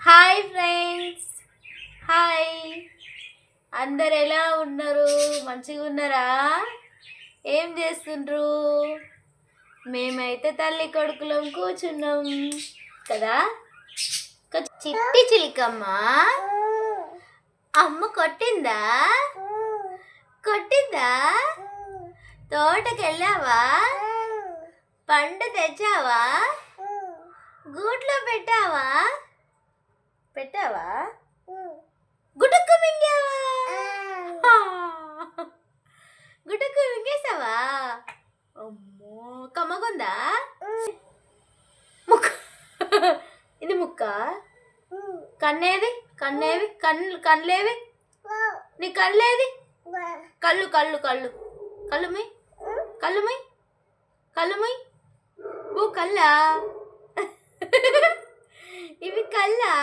Hi friends, hi. అందరు ఎలా ఉన్నారు? మంచిగా ఉన్నారా? ఏం చేస్తుండ్రు? మేమైతే తల్లి కొడుకులం కూర్చున్నాం కదా. చిట్టి చిలికమ్మ అమ్మ కొట్టిందా? తోటకి వెళ్ళావా? పండు తెచ్చావా? గూట్లో పెట్టావా? గుటక్కు మింగావా? గుటక్కు మింగేసావా? అమ్మో, కమ్మగుందా ముక్క? ఇది ముక్క. కన్నేది? కళ్ళేవి? నీ కళ్ళేది? కళ్ళు ఓ కళ్ళా? ఇవి కళ్ళా?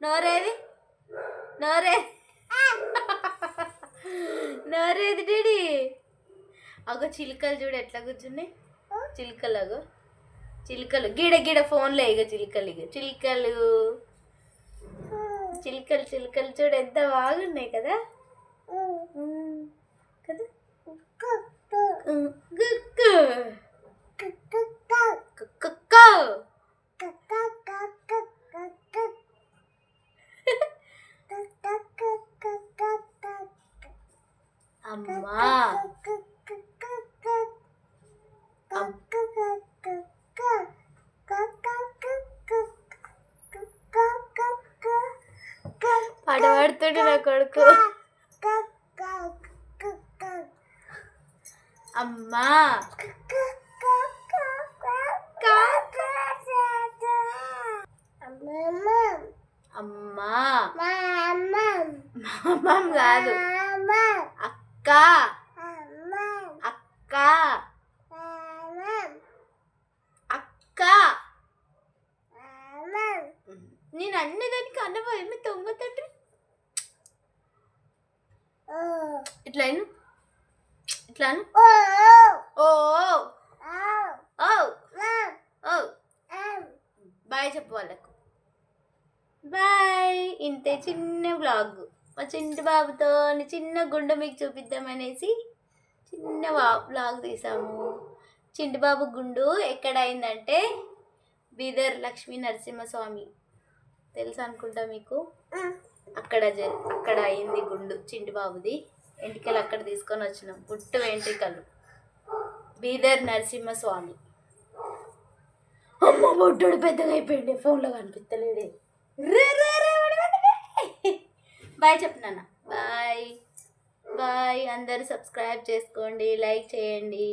నోరేది డాడీ? అగో చిలుకలు చూడు ఎట్లా కూర్చున్నాయి. చిలుకలు గిడ ఫోన్లో ఇక చిలుకలు చూడు ఎంత బాగున్నాయి కదా. అమ్మా పాడబడుతుండే నా కొడుకు. అమ్మా అమ్మా మామం కాదు, అక్క. నేను అన్నదానికి అన్నపోయేమి తొంగతోటి ఇట్లాను. బాయ్ చెప్పు వాళ్ళకు. బాయ్. ఇంతే చిన్న వ్లాగ్. మా చింటి బాబుతో చిన్న గుండె మీకు చూపిద్దామనేసి చిన్న వ్లాగ్ తీసాము. చింటి బాబు గుండు ఎక్కడ అయిందంటే బీదర్ లక్ష్మీ నరసింహస్వామి తెలుసు అనుకుంటా మీకు. అక్కడ అయింది గుండు చింటి బాబుది. వెంట్రుకలు అక్కడ తీసుకొని వచ్చినాం, పుట్టు వెంట్రుకలు. బీదర్ నరసింహస్వామి. అమ్మ బొడ్డు పెద్దగా అయిపోయింది, ఫోన్లో కనిపిస్తలేడే. బాయ్ చెప్తున్నా. బాయ్. అందరూ సబ్స్క్రైబ్ చేసుకోండి, లైక్ చేయండి.